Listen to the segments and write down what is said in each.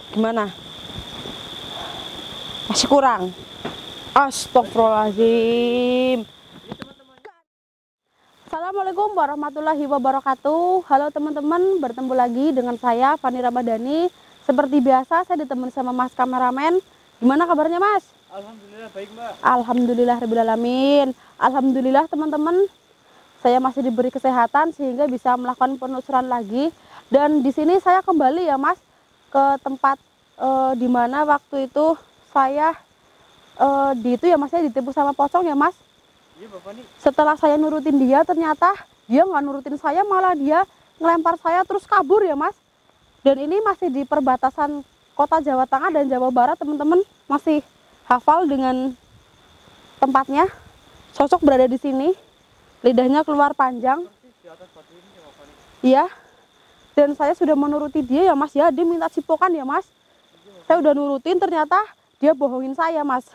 Gimana? Masih kurang? Astagfirullahaladzim. Assalamualaikum warahmatullahi wabarakatuh. Halo teman-teman, bertemu lagi dengan saya Fani Ramadhani. Seperti biasa saya ditemani sama Mas kameramen. Gimana kabarnya Mas? Alhamdulillah baik Mbak. Alhamdulillahirrahmanirrahim. Alhamdulillah teman-teman, saya masih diberi kesehatan sehingga bisa melakukan penelusuran lagi. Dan di sini saya kembali ya Mas ke tempat di mana waktu itu saya itu ya Mas, saya ditipu sama pocong ya Mas. Iya Bapak nih. Setelah saya nurutin dia, ternyata dia nggak nurutin saya, malah dia ngelempar saya terus kabur ya Mas. Dan ini masih di perbatasan kota Jawa Tengah dan Jawa Barat, teman-teman masih hafal dengan tempatnya. Sosok berada di sini, lidahnya keluar panjang. Di atas batu ini ya Bapak nih. Iya. Dan saya sudah menuruti dia ya Mas ya, dia minta cipokan ya Mas. Saya udah nurutin, ternyata dia bohongin saya Mas.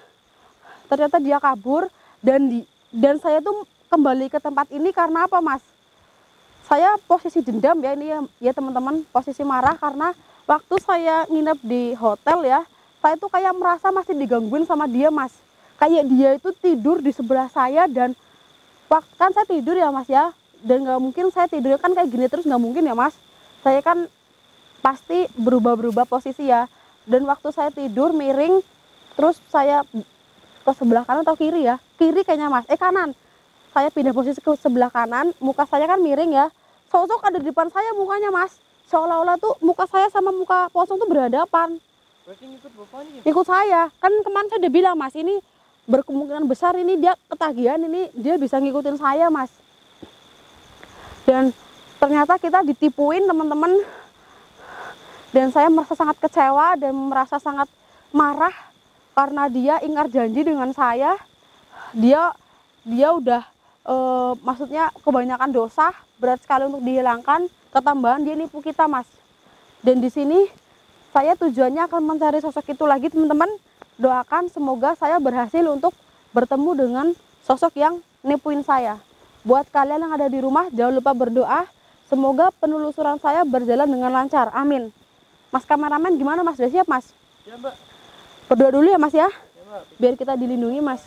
Ternyata dia kabur dan saya tuh kembali ke tempat ini karena apa Mas? Saya posisi dendam ya ini ya teman-teman, posisi marah karena waktu saya nginep di hotel ya, saya tuh kayak merasa masih digangguin sama dia Mas. Kayak dia itu tidur di sebelah saya dan kan saya tidur ya Mas ya, dan nggak mungkin saya tidur kan kayak gini terus, nggak mungkin ya Mas. Saya kan pasti berubah-berubah posisi ya. Dan waktu saya tidur miring, terus saya ke sebelah kanan atau kiri ya, kiri kayaknya Mas, kanan. Saya pindah posisi ke sebelah kanan, muka saya kan miring ya, sosok ada di depan saya mukanya Mas, seolah-olah tuh muka saya sama muka pocong tuh berhadapan. Berarti ngikut Bapak nih ya? Ikut saya, kan kemarin saya udah bilang Mas, ini berkemungkinan besar ini dia ketagihan, ini dia bisa ngikutin saya Mas. Dan ternyata kita ditipuin teman-teman, dan saya merasa sangat kecewa dan merasa sangat marah karena dia ingkar janji dengan saya. Dia udah maksudnya kebanyakan dosa, berat sekali untuk dihilangkan, ketambahan dia nipu kita Mas. Dan di sini saya tujuannya akan mencari sosok itu lagi teman-teman. Doakan semoga saya berhasil untuk bertemu dengan sosok yang nipuin saya. Buat kalian yang ada di rumah jangan lupa berdoa, semoga penelusuran saya berjalan dengan lancar, amin. Mas kameramen gimana Mas, udah siap Mas? Ya Mbak. Berdoa dulu ya Mas ya, Ya Mbak. biar kita dilindungi Mas.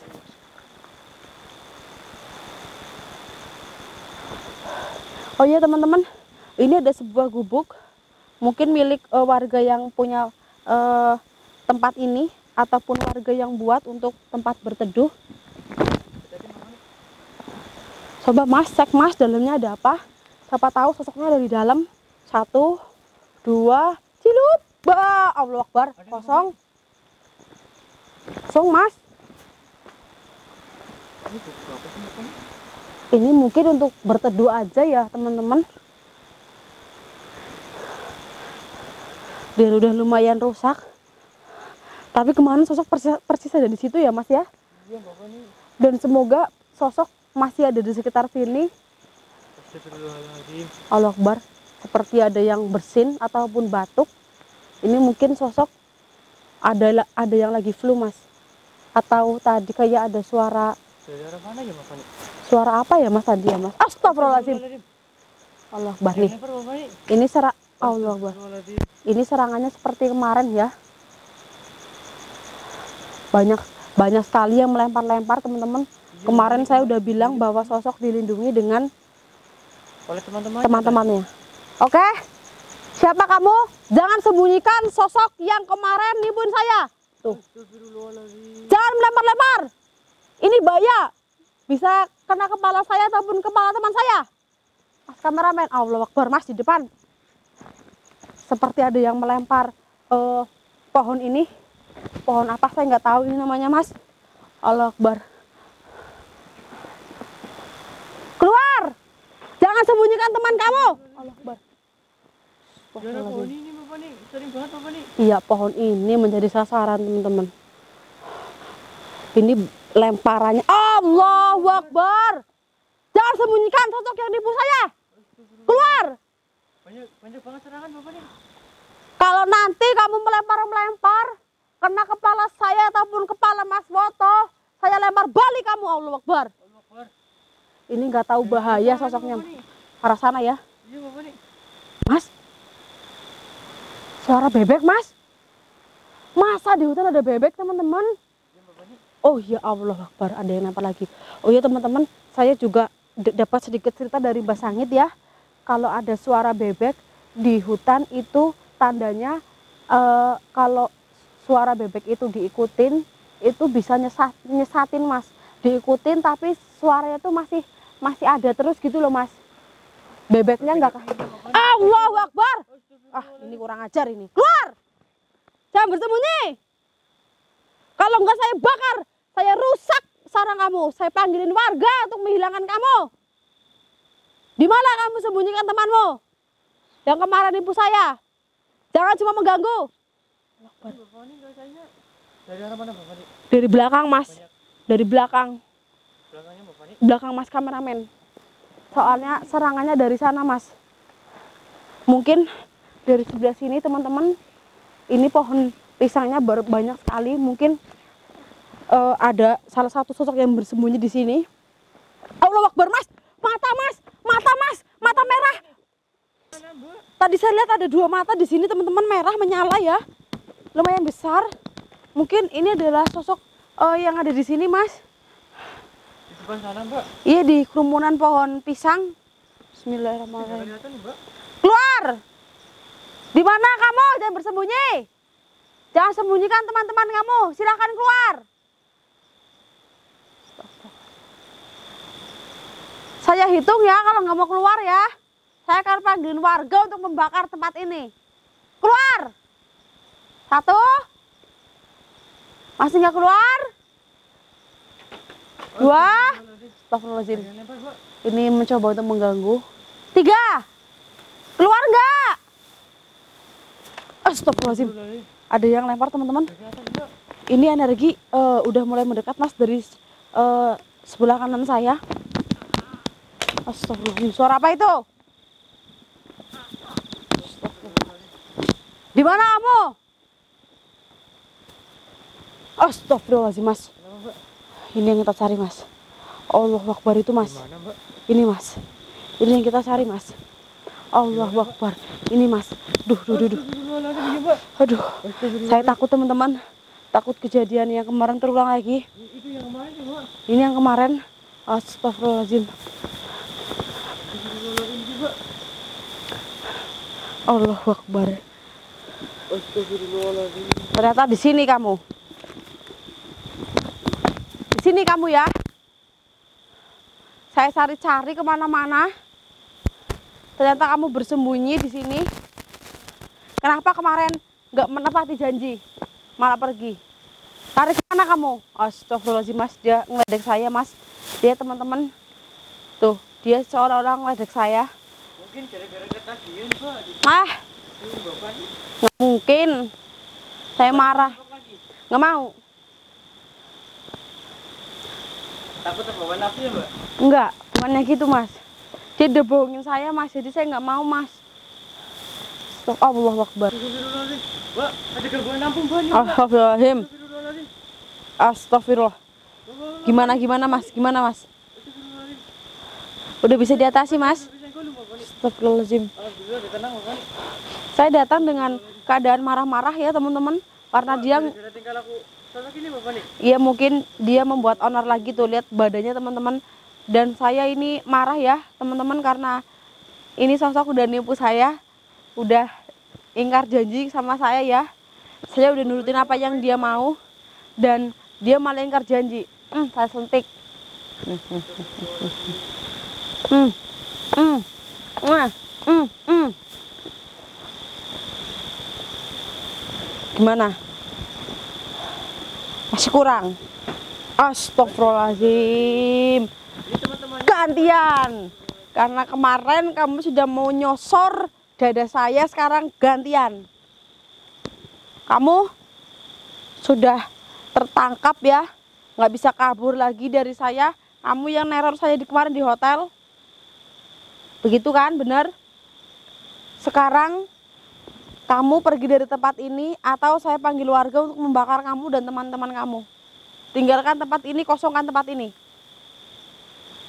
Oh iya teman-teman, ini ada sebuah gubuk, mungkin milik warga yang punya tempat ini, ataupun warga yang buat untuk tempat berteduh. Coba Mas cek Mas, dalamnya ada apa? Siapa tahu sosoknya ada di dalam. 1, 2, cilup, bah, Allah Akbar, kosong. Kosong Mas. Ini buku apa sih Bapak nih? Ini mungkin untuk berteduh aja ya teman-teman. Dia udah lumayan rusak. Tapi kemarin sosok persis ada di situ ya Mas ya. Iya Bapak nih. Dan semoga sosok masih ada di sekitar sini. Astagfirullahaladzim. Allah Akbar. Seperti ada yang bersin ataupun batuk. Ini mungkin sosok ada yang lagi flu Mas. Atau tadi kayak ada suara. Dari arah mana ya Bapak nih? Suara apa ya Mas tadi ya Mas? Astagfirullahaladzim. Allah Akbar nih. Lempar Bapak nih. Ini Allah Akbar. Astagfirullahaladzim. Ini serangannya seperti kemarin ya. Banyak sekali yang melempar-lempar teman-teman. Kemarin saya udah bilang bahwa sosok dilindungi dengan Oleh teman-temannya. Oke? Siapa kamu? Jangan sembunyikan sosok yang kemarin nipuin saya. Tuh. Astagfirullahaladzim. Jangan melempar-lempar. Ini bahaya. Bisa kena kepala saya ataupun kepala teman saya. Mas kameramen, Allah Akbar Mas di depan. Seperti ada yang melempar pohon ini. Pohon apa saya nggak tahu ini namanya Mas. Allah Akbar. Keluar. Jangan sembunyikan teman kamu. Allah Akbar. Jangan pohon ini Bapak nih. Sering banget Bapak nih. Iya, pohon ini menjadi sasaran teman-teman. Ini lemparannya. Allahu Akbar. Jangan sembunyikan sosok yang nipu saya. Keluar. Banyak banget serangan Bapak nih. Kalau nanti kamu melempar kena kepala saya ataupun kepala Mas Woto, saya lempar balik kamu. Allahu Akbar. Allah Akbar. Ini nggak tahu bahaya sosoknya. Arah sana ya. Iya Bapak nih. Mas. Suara bebek Mas. Masa di hutan ada bebek, teman-teman? Oh ya Allah Akbar, ada yang nempel lagi. Oh ya teman-teman, saya juga dapat sedikit cerita dari Mbak Sangit ya. Kalau ada suara bebek di hutan itu tandanya kalau suara bebek itu diikutin, itu bisa nyesatin Mas. Diikutin tapi suaranya tuh masih ada terus gitu loh Mas. Bebeknya enggak. Allahu Akbar. Ah, ini kurang ajar ini. Keluar! Jangan bersembunyi. Kalau enggak saya bakar, saya rusak sarang kamu. Saya panggilin warga untuk menghilangkan kamu. Di mana kamu sembunyikan temanmu? Yang kemarin nipu saya. Jangan cuma mengganggu. Dari arah mana Bapak? Dari belakang Mas. Dari belakang. Belakangnya Bapak? Belakang Mas kameramen. Soalnya serangannya dari sana Mas. Mungkin dari sebelah sini teman-teman. Ini pohon pisangnya banyak sekali. Mungkin ada salah satu sosok yang bersembunyi di sini. Allah Akbar Mas. Mata Mas. Mata Mas. Mata merah. Tadi saya lihat ada 2 mata di sini teman-teman, merah menyala ya. Lumayan besar. Mungkin ini adalah sosok yang ada di sini Mas. Di sebelah sana Mbak. Iya, di kerumunan pohon pisang. Bismillahirrahmanirrahim. Kelihatan Mbak. Keluar! Di mana kamu? Jangan bersembunyi. Jangan sembunyikan teman-teman kamu. Silahkan keluar. Saya hitung ya, kalau nggak mau keluar ya, saya akan panggilin warga untuk membakar tempat ini. Keluar! 1. Masih nggak keluar? 2. Astagfirullahaladzim. Ini mencoba untuk mengganggu. 3. Keluar nggak? Astagfirullahaladzim. Ada yang lempar teman-teman. Ini energi udah mulai mendekat Mas dari sebelah kanan saya. Astagfirullahaladzim. Suara apa itu? Di mana kamu? Astagfirullahaladzim Mas. Ini yang kita cari Mas. Allahu Akbar itu Mas. Ini Mas. Ini yang kita cari Mas. Allahu Akbar. Ini Mas. Duh. Aduh. Saya takut teman-teman. Takut kejadian yang kemarin terulang lagi. Itu yang kemarin Mbak. Ini yang kemarin. Astagfirullahaladzim. Allahu Akbar. Astagfirullahaladzim. Ternyata di sini kamu. Di sini kamu ya. Saya cari-cari kemana-mana. Ternyata kamu bersembunyi di sini. Kenapa kemarin nggak menepati janji, malah pergi? Tarik kemana kamu? Astagfirullahaladzim Mas, dia ngeledek saya Mas. Dia teman-teman, tuh dia seorang ngeledek saya. Mungkin gara-gara ketagihan Pak. Ah, nggak mungkin. Saya marah, nggak mau. Takut terbawa nafsu ya Mbak? Enggak, bukannya gitu Mas. Dia udah bohongin saya Mas, jadi saya nggak mau Mas. Allahu Akbar. Astagfirullahaladzim. Mbak, ada gangguan lampu Mbak nih Mbak. Astagfirullahaladzim. Astagfirullahaladzim. Astagfirullah. Gimana Mas? Gimana Mas? Udah bisa diatasi Mas? Astagfirullahaladzim. Alhamdulillah udah tenang Mbak. Saya datang dengan keadaan marah-marah ya teman-teman. Karena dia, Gara-gara tingkah laku sosok ini Bapak nih. ya mungkin dia membuat onar lagi tuh. Lihat badannya teman-teman. Dan saya ini marah ya teman-teman. Karena ini sosok udah nipu saya. Udah ingkar janji sama saya ya. Saya udah nurutin apa yang dia mau. Dan dia malah ingkar janji. Saya suntik. Gimana? Masih kurang? Astagfirullahaladzim. Ini teman-teman. Gantian. Karena kemarin kamu sudah mau nyosor dada saya, sekarang gantian. Kamu sudah tertangkap ya. Nggak bisa kabur lagi dari saya. Kamu yang neror saya kemarin di hotel. Begitu kan, benar? Sekarang kamu pergi dari tempat ini atau saya panggil warga untuk membakar kamu dan teman-teman kamu. Tinggalkan tempat ini, kosongkan tempat ini.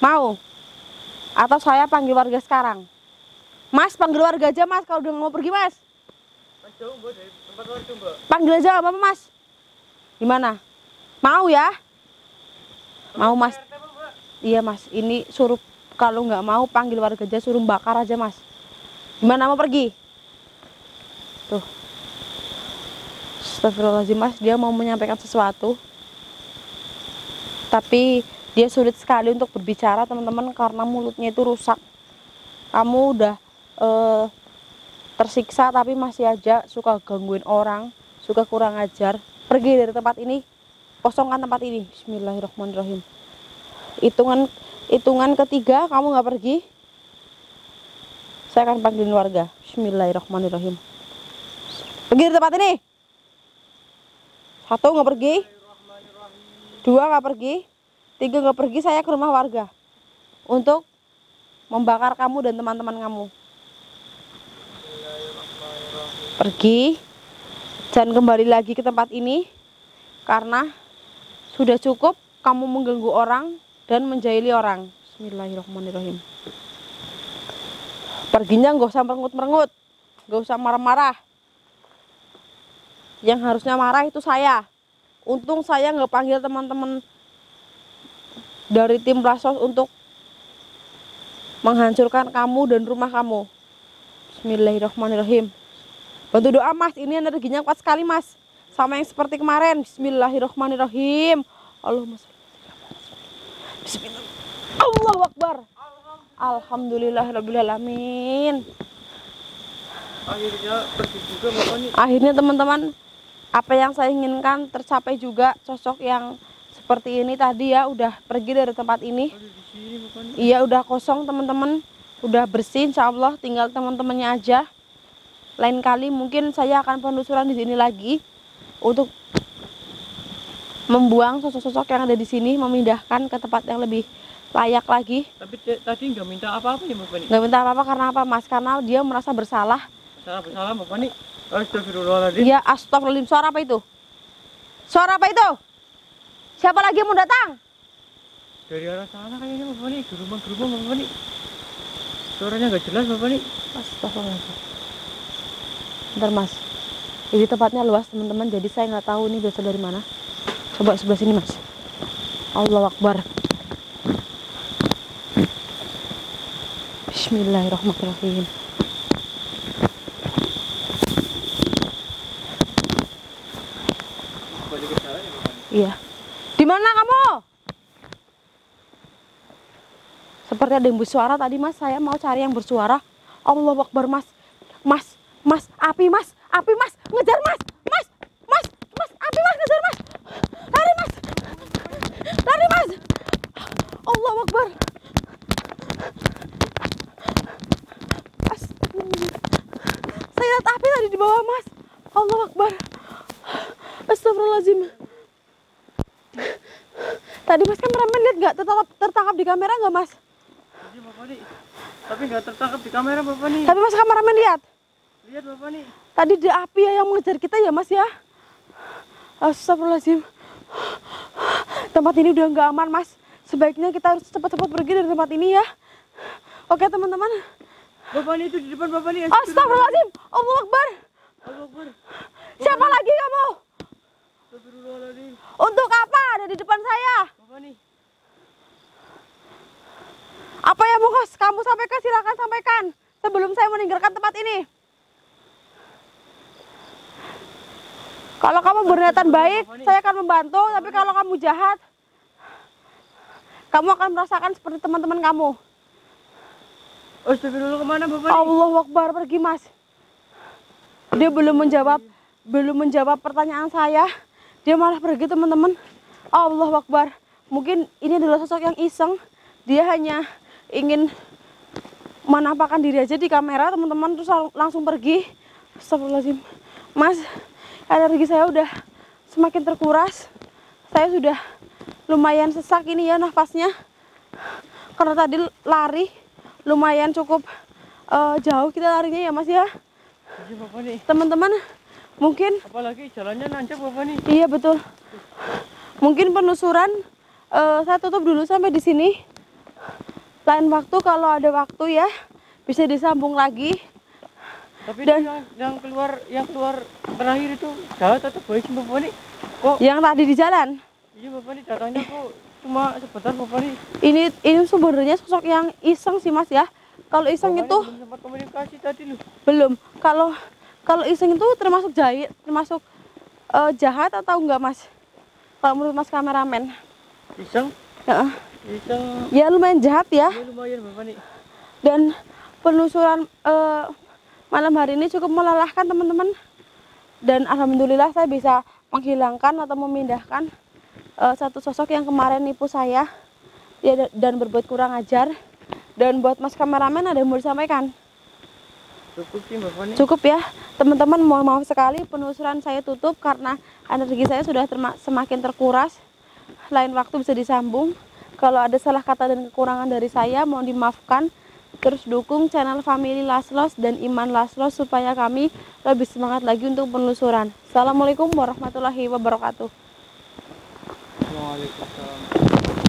Mau? Atau saya panggil warga sekarang? Mas, panggil warga aja Mas kalau udah mau pergi Mas. Mas jauh Mbak dari Tempat warga, Mbak. Panggil aja nggak apa-apa mas. Gimana? Mau ya? Mau mas? RT, Mbak. Iya mas, ini suruh kalau nggak mau panggil warga aja, suruh bakar aja mas. Gimana mau pergi? Tuh. Astagfirullahaladzim mas, dia mau menyampaikan sesuatu. Tapi dia sulit sekali untuk berbicara teman-teman karena mulutnya itu rusak. Kamu udah tersiksa tapi masih aja suka gangguin orang, suka kurang ajar. Pergi dari tempat ini, kosongkan tempat ini. Bismillahirrahmanirrahim. Hitungan ketiga kamu nggak pergi, saya akan panggilin warga. Bismillahirrahmanirrahim. Pergi dari tempat ini. 1 nggak pergi, 2 nggak pergi, 3 nggak pergi. Saya ke rumah warga untuk membakar kamu dan teman-teman kamu. Pergi, jangan kembali lagi ke tempat ini karena sudah cukup kamu mengganggu orang dan menjahili orang. Bismillahirrahmanirrahim. Perginya nggak usah merengut-merengut, nggak usah marah-marah. Yang harusnya marah itu saya. Untung saya nggak panggil teman-teman dari tim Rasos untuk menghancurkan kamu dan rumah kamu. Bismillahirrahmanirrahim. Bantu doa mas, ini energinya kuat sekali mas. Sama yang seperti kemarin. Bismillahirrahmanirrahim. Allahumma sholli. Bismillah. Allahu Akbar. Alhamdulillahirrahmanirrahim. Akhirnya pergi juga Bapak nih. Akhirnya teman-teman, apa yang saya inginkan tercapai juga. Sosok yang seperti ini tadi ya udah pergi dari tempat ini. Di sini Bapak nih. Iya udah kosong teman-teman, udah bersih insya Allah, tinggal teman-temannya aja. Lain kali mungkin saya akan penelusuran di sini lagi untuk membuang sosok-sosok yang ada di sini, memindahkan ke tempat yang lebih layak lagi. Tapi tadi nggak minta apa-apa ya Bapak nih? Nggak minta apa-apa karena apa mas? Karena dia merasa bersalah. Bersalah Bapak nih. Astagfirullahaladzim. Iya astagfirullahaladzim. Suara apa itu? Suara apa itu? Siapa lagi yang mau datang? Dari arah sana kayaknya Bapak nih, gerubang Bapak nih. Suaranya nggak jelas Bapak nih. Astagfirullahaladzim. Bentar mas, ini tempatnya luas teman-teman, jadi saya nggak tahu ini berasal dari mana. Coba sebelah sini mas. Allahu Akbar. Bismillahirrahmanirrahim. Balik ke sana ya Bapak nih. Iya. Di mana kamu? Seperti ada yang bersuara tadi mas. Saya mau cari yang bersuara. Allahu Akbar mas. Mas, api mas, ngejar mas, api mas, ngejar mas. Lari mas. Allahu Akbar. Saya lihat api tadi di bawah mas. Allahu Akbar. Astagfirullahaladzim. Tadi mas kameramen lihat nggak tertangkap di kamera nggak mas? Iya Bapak nih. Tapi nggak tertangkap di kamera Bapak nih. Tapi mas kameramen lihat. Lihat Bapak nih. Tadi di api ya yang mengejar kita ya mas ya. Astagfirullahaladzim. Tempat ini udah nggak aman mas. Sebaiknya kita harus cepat-cepat pergi dari tempat ini ya. Oke teman-teman. Bapak nih itu di depan Bapak nih. Astagfirullahaladzim. Allahu Akbar. Allahu Akbar. Siapa lagi kamu? Astagfirullahaladzim. Untuk apa ada di depan saya? Bapak nih. Apa yang mau kamu sampaikan silakan sampaikan sebelum saya meninggalkan tempat ini. Kalau kamu berniatan baik, saya akan membantu. Tapi kalau kamu jahat, kamu akan merasakan seperti teman-teman kamu. Astagfirullah, kemana Bapak nih? Allahu Akbar, pergi mas. Dia belum menjawab pertanyaan saya. Dia malah pergi teman-teman. Allahu Akbar. Mungkin ini adalah sosok yang iseng. Dia hanya ingin menampakkan diri aja di kamera teman-teman, terus langsung pergi. Astagfirullahaladzim. Mas, energi saya udah semakin terkuras. Saya sudah lumayan sesak ini ya nafasnya. Karena tadi lari lumayan cukup jauh kita larinya ya mas ya. Iya Bapak nih. Teman-teman mungkin. Apalagi jalannya nanjak Bapak nih. Iya betul. Mungkin penelusuran saya tutup dulu sampai di sini. Lain waktu kalau ada waktu ya bisa disambung lagi. Tapi Dan- itu yang keluar terakhir itu jahat atau baik sih Bapak nih? Kok Yang tadi di jalan. iya Bapak nih datangnya kok cuma sebentar Bapak nih? Ini sebenarnya sosok yang iseng sih Mas ya. Kalau iseng Bapaknya itu belum sempat komunikasi tadi loh. belum. Kalau iseng itu termasuk termasuk jahat atau enggak Mas? Kalau menurut Mas kameramen? Iseng, Heeh. iseng. Ya lumayan jahat ya. Ya lumayan Bapak nih. Dan penelusuran malam hari ini cukup melelahkan teman-teman. Dan alhamdulillah saya bisa menghilangkan atau memindahkan satu sosok yang kemarin nipu saya ya, dan berbuat kurang ajar. Dan buat Mas kameramen ada yang mau disampaikan? Cukup sih Bapak nih. Cukup ya teman-teman, mohon maaf sekali penelusuran saya tutup karena energi saya sudah semakin terkuras. Lain waktu bisa disambung. Kalau ada salah kata dan kekurangan dari saya mohon dimaafkan. Terus dukung channel Family Laslos dan Iman Laslos supaya kami lebih semangat lagi untuk penelusuran. Assalamualaikum warahmatullahi wabarakatuh. Waalaikumsalam.